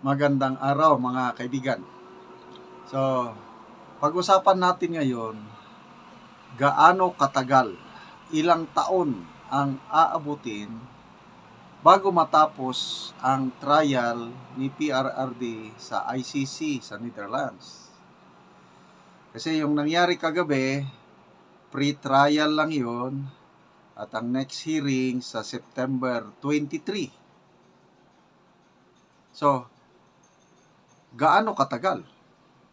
Magandang araw mga kaibigan. So, pag-usapan natin ngayon, gaano katagal, ilang taon ang aabutin bago matapos ang trial ni PRRD sa ICC sa Netherlands. Kasi yung nangyari kagabi, pre-trial lang yon at ang next hearing sa September 23. So, gaano katagal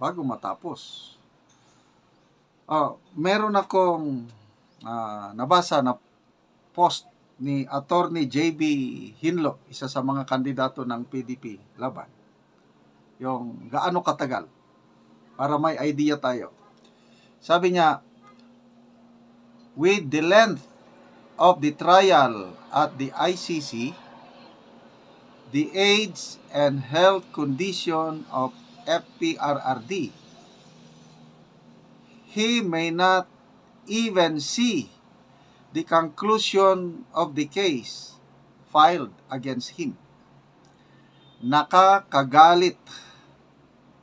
bago matapos? Meron akong nabasa na post ni Attorney JB Hinlo, isa sa mga kandidato ng PDP laban. Yung gaano katagal, para may idea tayo. Sabi niya, with the length of the trial at the ICC, the age and health condition of FPRRD, he may not even see the conclusion of the case filed against him. Nakakagalit,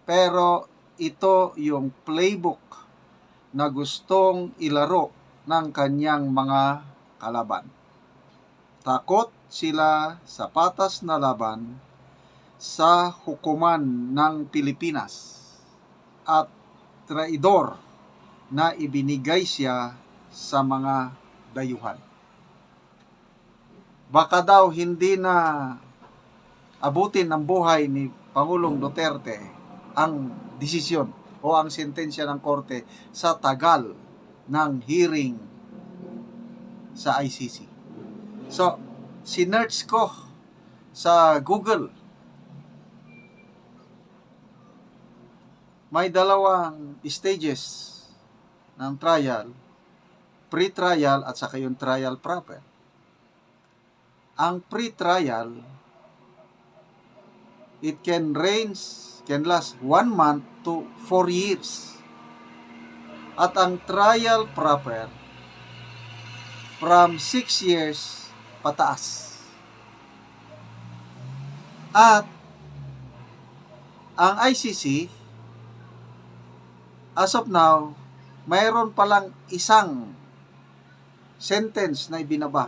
pero ito yung playbook na gustong ilaro ng kanyang mga kalaban. Takot sila sa patas na laban sa hukuman ng Pilipinas at traidor na ibinigay siya sa mga dayuhan. Baka daw hindi na abutin ng buhay ni Pangulong Duterte ang desisyon o ang sentensya ng korte sa tagal ng hearing sa ICC. So, sinearch ko sa Google. May dalawang stages ng trial, pre-trial at saka yung trial proper. Ang pre-trial, it can last 1 month to 4 years. At ang trial proper, from 6 years pataas. At ang ICC, as of now, mayroon palang isang sentence na ibinaba.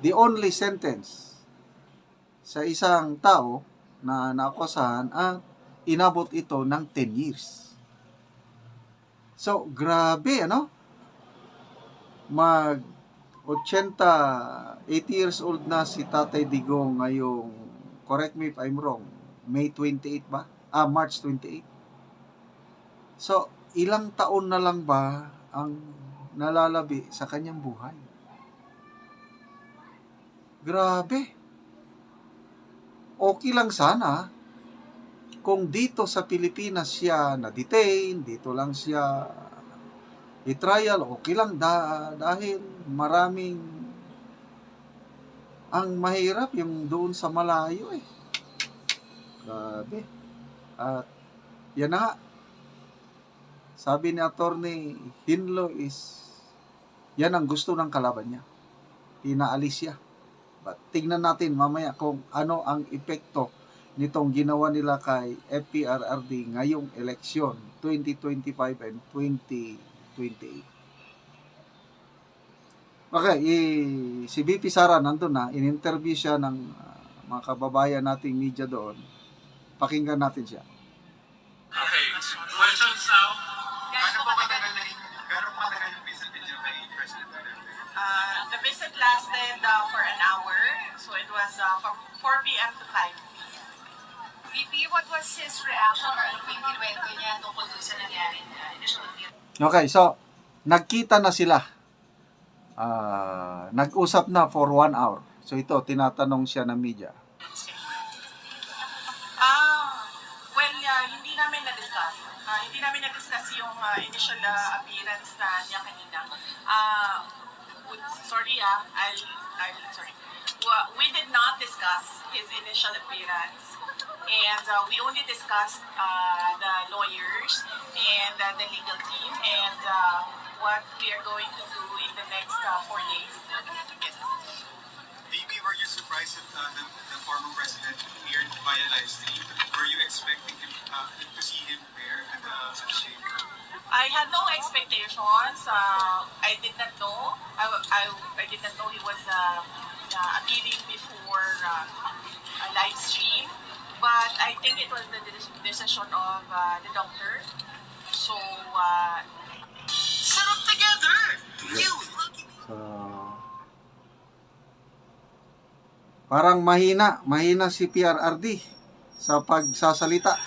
The only sentence sa isang tao na naakusahan at inabot ito ng 10 years. So, grabe, ano? 80 years old na si Tatay Digong ngayong, correct me if I'm wrong, May 28 ba? March 28. So, ilang taon na lang ba ang nalalabi sa kanyang buhay? Grabe. Okay lang sana kung dito sa Pilipinas siya na-detain, dito lang siya i-trial, okay lang dahil maraming ang mahirap yung doon sa malayo eh. Grabe. At yan na nga. Sabi ni Attorney Hinlo is yan ang gusto ng kalaban niya. Inaalis siya. But tingnan natin mamaya kung ano ang epekto nitong ginawa nila kay FPRRD ngayong eleksyon 2025 and 2028. Okay, si BP Sara nandun na, in-interview siya ng mga kababayan nating media doon. Pakinggan natin siya. Okay, questions now? Gano'n pa matagal yung visit niyo kay President Duterte? The visit lasted for an hour, so it was from 4 p.m. to 5 p.m. VP, what was his reaction or ano po yung kinuwento niya tungkol dun sa nangyari initial appeal? Okay, so nagkita na sila. Nag-usap na for 1 hour. So ito, tinatanong siya ng media. Hindi namin na-discuss. Hindi namin na-discuss yung initial appearance na niya kanina. Sorry. We did not discuss his initial appearance. And we only discussed the lawyers and the legal team and what we are going to do in the next 4 days. Yes. VP, were you surprised that the former president appeared via live stream? to see him there in such shape? I had no expectations. I did not know. I did not know he was appearing before a live stream. But I think it was the decision of the doctor. So, Set up together! You lucky So, parang mahina si PRRD sa pagsasalita.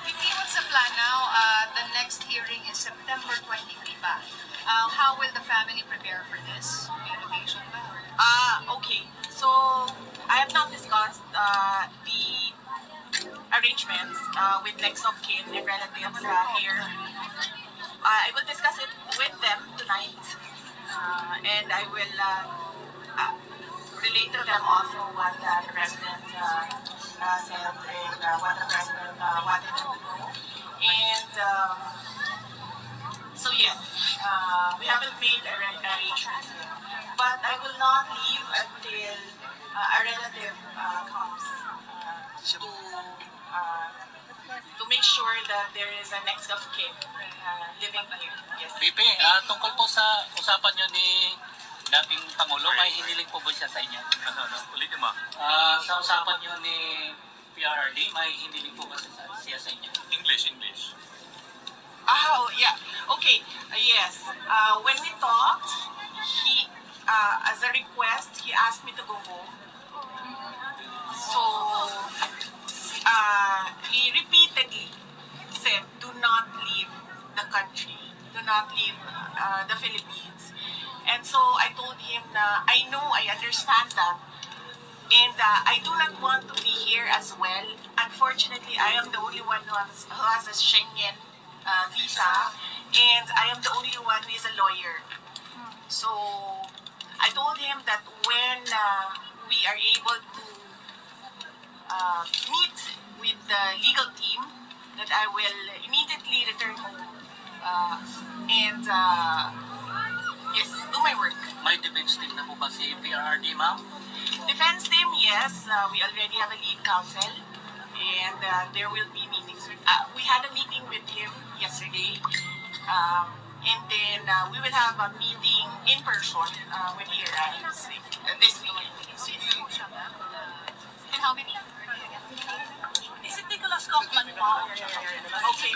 VP, what's the plan now? The next hearing is September 23 pa. How will the family prepare for this? May invitation ba? okay. So, I have not discussed the arrangements with next of kin and relatives here. I will discuss it with them tonight, and I will relate to them also what the president said and what the president wanted them to know. And so yes, we haven't made arrangements yet, but I will not leave until a relative comes to make sure that there is a next of kin living here. Yes. VP, tungkol po sa usapan nyo ni dating Pangulo, may hiniling po ba siya sa inyo? Ulitin mo. Sa usapan nyo ni PRRD, may hiniling po ba siya sa inyo? English. Oh, yeah. Okay. Yes. When we talked, he, as a request, he asked me to go home. So, he repeatedly said, do not leave the country. Do not leave the Philippines. And so I told him na I know, I understand that. And I do not want to be here as well. Unfortunately, I am the only one who has a Schengen visa. And I am the only one who is a lawyer. So I told him that when we are able to meet with the legal team, that I will immediately return home and yes, do my work. May defense team na po ba si PRRD, ma'am? Defense team, yes, we already have a lead counsel, and there will be meetings. We had a meeting with him yesterday, and then we will have a meeting in person when he arrives this weekend. And how many? Is it Nicholas Kaufman? Okay.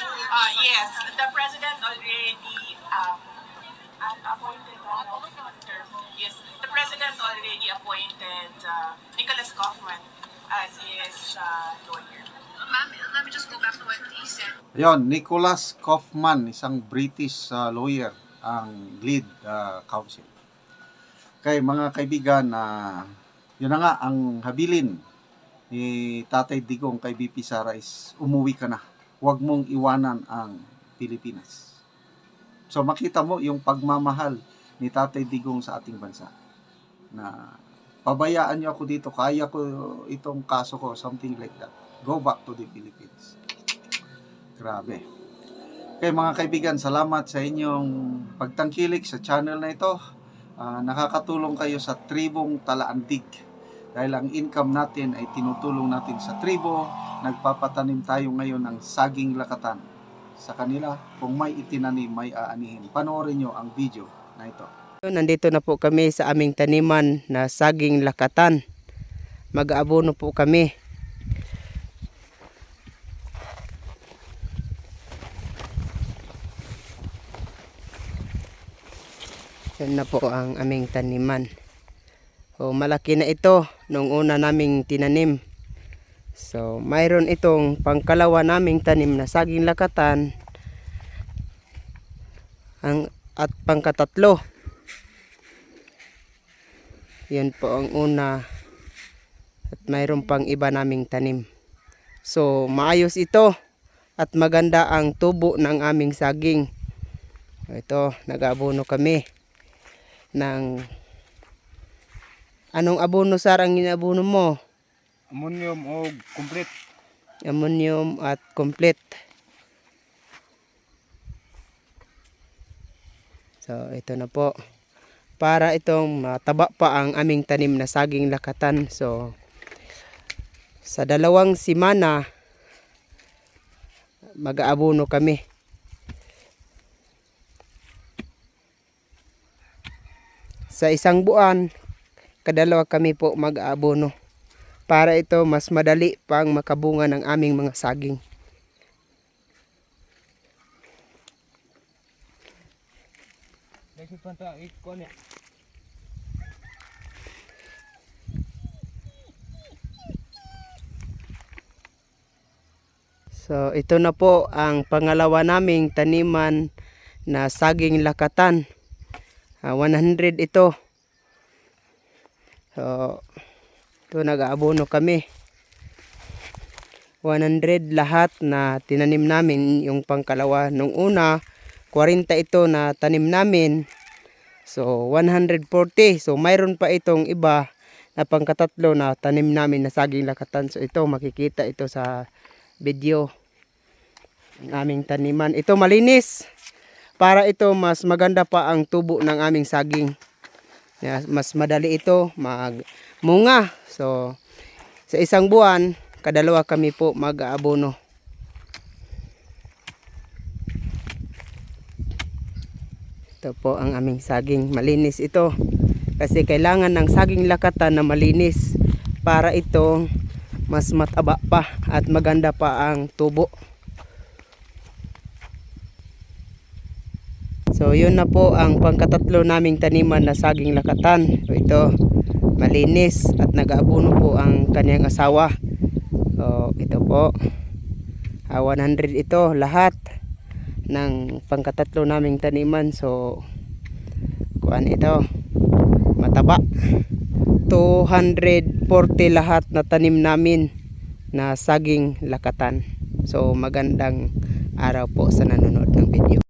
Yes, the president already appointed. Yes, the president already appointed Nicholas Kaufman as his lawyer. Ma'am, let me just go back to what he said. Yon, Nicholas Kaufman, isang British lawyer, ang lead counsel. Kay mga kaibigan, yun na nga, ang habilin ni Tatay Digong kay BP Sara is umuwi ka na. Huwag mong iwanan ang Pilipinas. So makita mo yung pagmamahal ni Tatay Digong sa ating bansa. Na pabayaan niyo ako dito, kaya ko itong kaso ko, something like that. Go back to the Philippines. Grabe. Kaya mga kaibigan, salamat sa inyong pagtangkilik sa channel na ito. Nakakatulong kayo sa tribong Talaandig. Dahil ang income natin ay tinutulong natin sa tribo, nagpapatanim tayo ngayon ng saging lakatan. Sa kanila, kung may itinanim, may aanihin. Panoorin nyo ang video na ito. Nandito na po kami sa aming taniman na saging lakatan. Mag-aabono po kami. Yan na po ang aming taniman. O, malaki na ito nung una naming tinanim. So, mayroon itong pangkalawa naming tanim na saging lakatan. At pangkatatlo. Yan po ang una. At mayroon pang iba naming tanim. So, maayos ito. At maganda ang tubo ng aming saging. Ito, nag-aabono kami ng... Anong abono, sir, ang inabono mo? Ammonium o complete. Ammonium at complete. So, ito na po. Para itong mataba pa ang aming tanim na saging lakatan. So, sa 2 semana, mag-aabono kami. Sa isang buwan, kadalawa kami po mag-aabono para ito mas madali pang makabunga ng aming mga saging. So ito na po ang pangalawa naming taniman na saging lakatan. 100 ito. So ito nag-aabono kami. 100 lahat na tinanim namin yung pangkalawa. Nung una 40 ito na tanim namin. So 140. So mayroon pa itong iba na pangkatatlo na tanim namin na saging lakatan. So ito makikita ito sa video ang aming taniman. Ito malinis para ito mas maganda pa ang tubo ng aming saging. Mas madali ito magmunga. So sa isang buwan kadalawa kami po mag-aabono. Ito po ang aming saging. Malinis ito kasi kailangan ng saging lakatan na malinis para ito mas mataba pa at maganda pa ang tubo. So yun na po ang pangkatatlo naming taniman na saging lakatan. So ito malinis at nag-aabono po ang kanyang asawa. So ito po 100 ito lahat ng pangkatatlo naming taniman. So kuan ito mataba. 240 lahat na tanim namin na saging lakatan. So magandang araw po sa nanonood ng video.